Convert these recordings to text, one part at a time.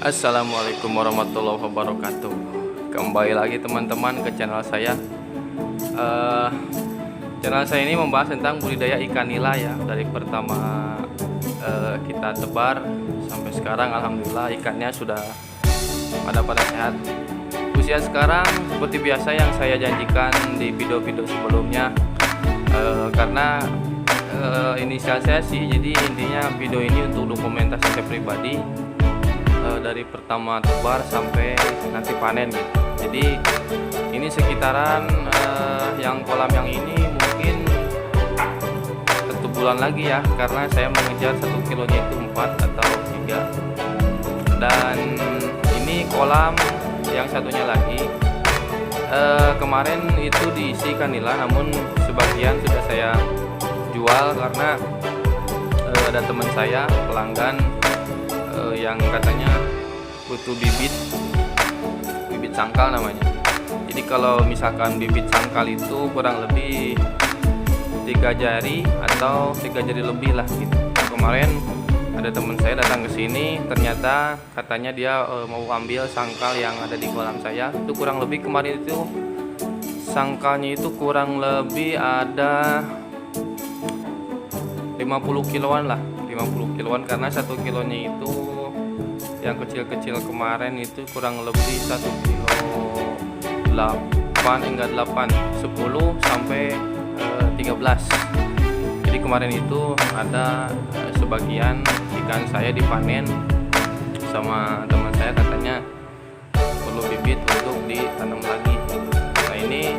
Assalamualaikum warahmatullahi wabarakatuh. Kembali lagi teman-teman ke channel saya. Eh, Channel saya ini membahas tentang budidaya ikan nila ya. Dari pertama kita tebar sampai sekarang, alhamdulillah ikannya sudah pada sehat. Usia sekarang seperti biasa yang saya janjikan di video-video sebelumnya, karena inisial saya sih, jadi intinya video ini untuk dokumentasi saya pribadi, dari pertama tebar sampai nanti panen gitu. Jadi ini sekitaran yang kolam yang ini mungkin 1 bulan lagi ya, karena saya mengejar 1 kilonya itu 4 atau 3. Dan ini kolam yang satunya lagi kemarin itu diisi ikan nila, namun sebagian sudah saya jual karena ada teman saya pelanggan yang katanya butuh bibit sangkal namanya. Jadi kalau misalkan bibit sangkal itu kurang lebih 3 jari atau 3 jari lebih lah gitu. Kemarin ada teman saya datang ke sini, ternyata katanya dia mau ambil sangkal yang ada di kolam saya. Itu kurang lebih kemarin itu sangkalnya itu kurang lebih ada 50 kiloan lah, 50 kiloan, karena 1 kilonya itu yang kecil-kecil kemarin itu kurang lebih 1 kilo 8 hingga 8, 10 sampai 13. Jadi kemarin itu ada sebagian ikan saya dipanen sama teman saya, katanya perlu bibit untuk ditanam lagi. Nah ini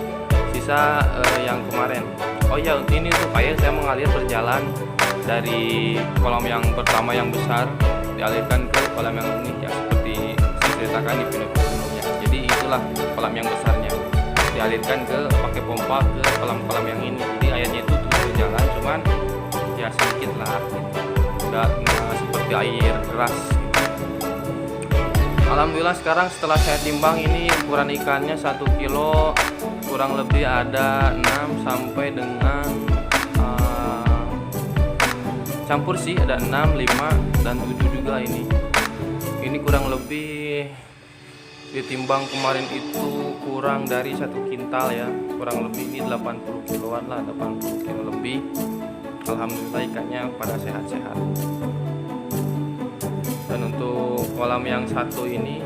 sisa yang kemarin. Oh ya, ini tuh air saya mengalir berjalan dari kolam yang pertama yang besar dialirkan ke kolam yang ini ya, seperti saya ceritakan di video sebelumnya. Jadi itulah kolam yang besarnya dialirkan ke pakai pompa ke kolam-kolam yang ini. Jadi airnya itu terus berjalan, cuman ya sedikit lah gitu. Nggak seperti air deras gitu. Alhamdulillah sekarang setelah saya timbang ini ukuran ikannya 1 kilo kurang lebih ada 6 sampai dengan campur sih, ada 6, 5 dan 7 juga ini. Ini kurang lebih ditimbang kemarin itu kurang dari 1 kintal ya. Kurang lebih ini 80 kiloan lah, 80 kilo lebih. Alhamdulillah ikannya pada sehat-sehat. Dan untuk kolam yang satu ini,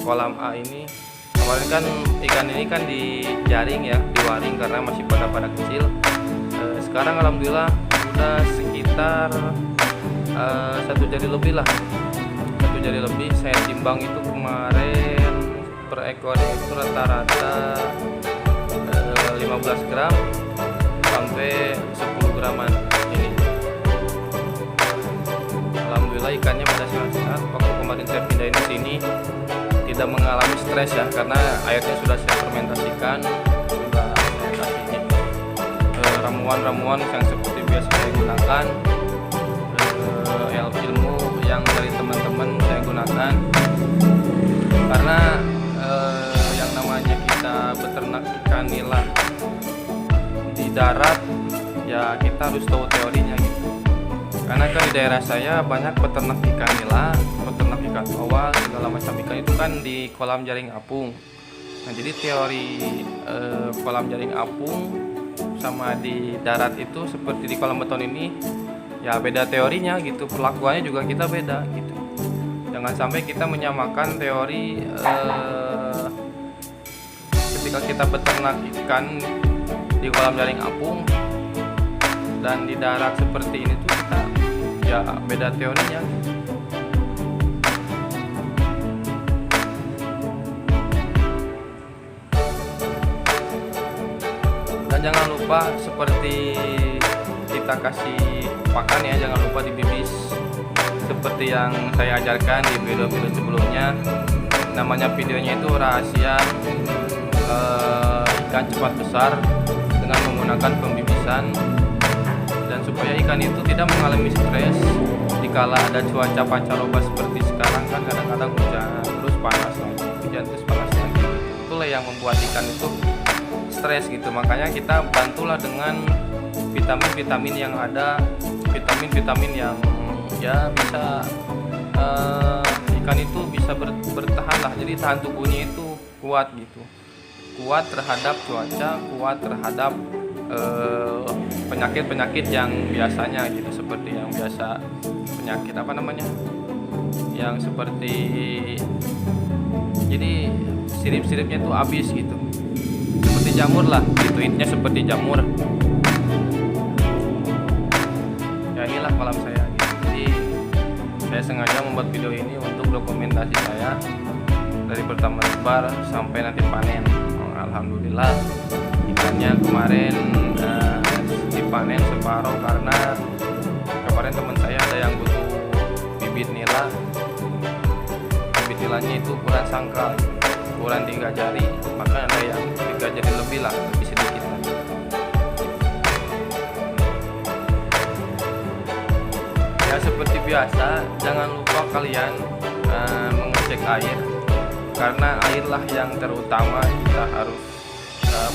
kolam A ini, kemarin kan ikan ini kan dijaring ya, diwaring karena masih pada kecil. Sekarang alhamdulillah udah sekitar 1 jari lebih lah, 1 jari lebih. Saya timbang itu kemarin per ekornya itu rata-rata 15 gram sampai 10 graman ini. Alhamdulillah ikannya pada sehat-sehat. Waktu kemarin saya pindahin ke sini tidak mengalami stres ya, karena airnya sudah saya fermentasikan, sudah saya kasih ramuan-ramuan yang seperti biasa saya gunakan, ilmu yang dari teman-teman saya gunakan, karena yang namanya kita beternak ikan nila di darat ya kita harus tahu teorinya gitu. Karena kan di daerah saya banyak peternak ikan nila, peternak ikan bawal, segala macam ikan itu kan di kolam jaring apung. Nah jadi teori kolam jaring apung sama di darat itu seperti di kolam beton ini ya beda teorinya gitu, perlakuannya juga kita beda gitu. Jangan sampai kita menyamakan teori ketika kita beternak ikan di kolam jaring apung dan di darat seperti ini tuh kita ya beda teorinya gitu. Dan jangan lupa seperti kita kasih pakan ya, jangan lupa dibibis seperti yang saya ajarkan di video-video sebelumnya. Namanya videonya itu rahasia ikan cepat besar dengan menggunakan pembibisan, dan supaya ikan itu tidak mengalami stres dikala ada cuaca pancaroba seperti sekarang kan, kadang-kadang hujan terus panas lagi, hujan terus panas lagi. Itulah yang membuat ikan itu stres gitu. Makanya kita bantulah dengan vitamin-vitamin yang ada, vitamin-vitamin yang ya bisa ikan itu bisa bertahan lah, jadi tahan tubuhnya itu kuat gitu, kuat terhadap cuaca, kuat terhadap penyakit-penyakit yang biasanya gitu, seperti yang biasa penyakit apa namanya, yang seperti, jadi sirip-siripnya tuh habis gitu, seperti jamur lah gitu, intinya seperti jamur. Ya inilah kolam saya gitu. Jadi saya sengaja membuat video ini untuk dokumentasi saya dari pertama sebar sampai nanti panen. Alhamdulillah ikannya kemarin dipanen separuh, karena kemarin teman saya ada yang butuh bibit nila. Bibit nilanya itu ukuran sangkal, ukuran 3 jari, maka ada yang 3 jari lebih lah, lebih sedikit lah. Ya seperti biasa, jangan lupa kalian mengecek air, karena airlah yang terutama kita harus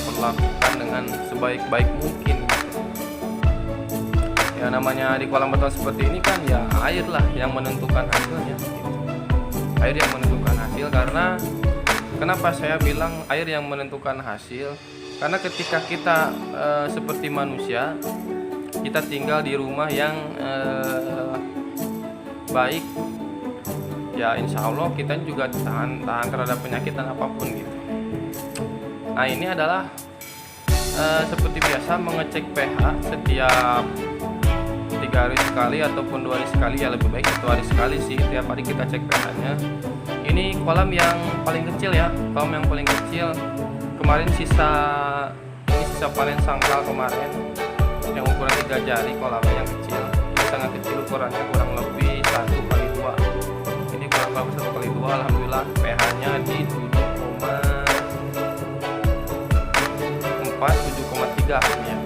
perlakukan dengan sebaik-baik mungkin. Ya namanya di kolam beton seperti ini kan, ya air lah yang menentukan hasilnya gitu. Air yang menentukan hasil, karena kenapa saya bilang air yang menentukan hasil, karena ketika kita seperti manusia, kita tinggal di rumah yang baik, ya insya Allah kita juga tahan terhadap penyakit dan apapun gitu. Nah ini adalah seperti biasa mengecek pH setiap 3 hari sekali ataupun 2 hari sekali, ya lebih baik 1 hari sekali sih, tiap hari kita cek pH-nya. Ini kolam yang paling kecil ya, kolam yang paling kecil. Kemarin sisa panen sangkal kemarin yang ukuran 3 jari, kolamnya yang kecil, ini sangat kecil ukurannya, kurang lebih 1x2. Ini kurang lebih 1x2. Alhamdulillah pH-nya di 7,3 ya.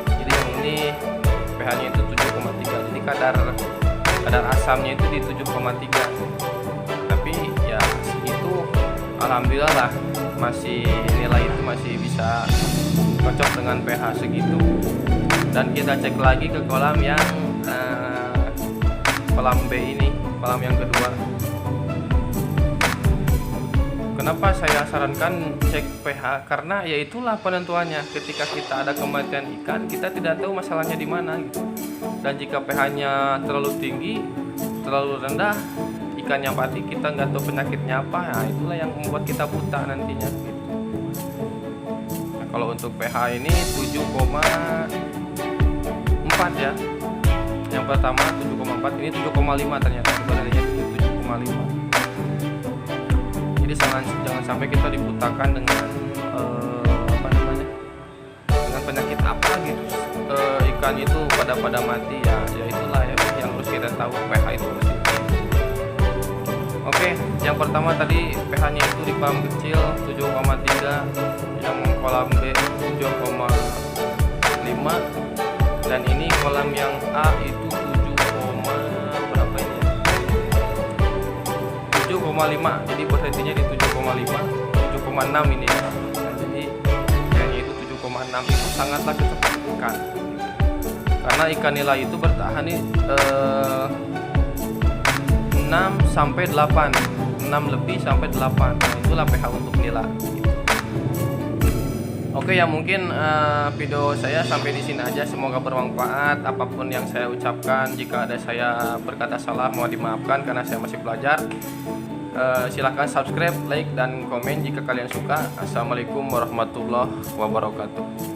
Jadi yang ini pH-nya itu 7,3. Jadi kadar asamnya itu di 7,3. Tapi ya segitu, alhamdulillah lah, masih nilai itu masih bisa cocok dengan pH segitu. Dan kita cek lagi ke kolam yang kolam B ini, kolam yang kedua. Kenapa saya sarankan cek pH? Karena ya itulah penentuannya. Ketika kita ada kematian ikan, kita tidak tahu masalahnya di mana gitu. Dan jika pH-nya terlalu tinggi, terlalu rendah, ikannya mati, kita nggak tahu penyakitnya apa. Nah, itulah yang membuat kita buta nantinya gitu. Nah, kalau untuk pH ini 7,4 ya. Yang pertama 7,4, ini 7,5 ternyata sebenarnya 7,5. Jadi jangan sampai kita dibutakan dengan dengan penyakit apa gitu. Ikan itu pada mati ya itulah ya yang harus kita tahu, pH itu harus. Oke, yang pertama tadi pH-nya itu di kolam kecil 7,3, yang kolam B 7,5, dan ini kolam yang A itu 7,5. Jadi persentinya di 7,5, 7,6 ini ya. Nah, jadi kayaknya itu 7,6 itu sangatlah cocok ikan. Karena ikan nila itu bertahan nih 6 sampai 8, 6 lebih sampai 8. Nah, itulah pH untuk nila. Oke ya, mungkin video saya sampai di sini aja. Semoga bermanfaat. Apapun yang saya ucapkan, jika ada saya berkata salah, mohon dimaafkan karena saya masih belajar. Silahkan subscribe, like, dan komen jika kalian suka. Assalamualaikum warahmatullahi wabarakatuh.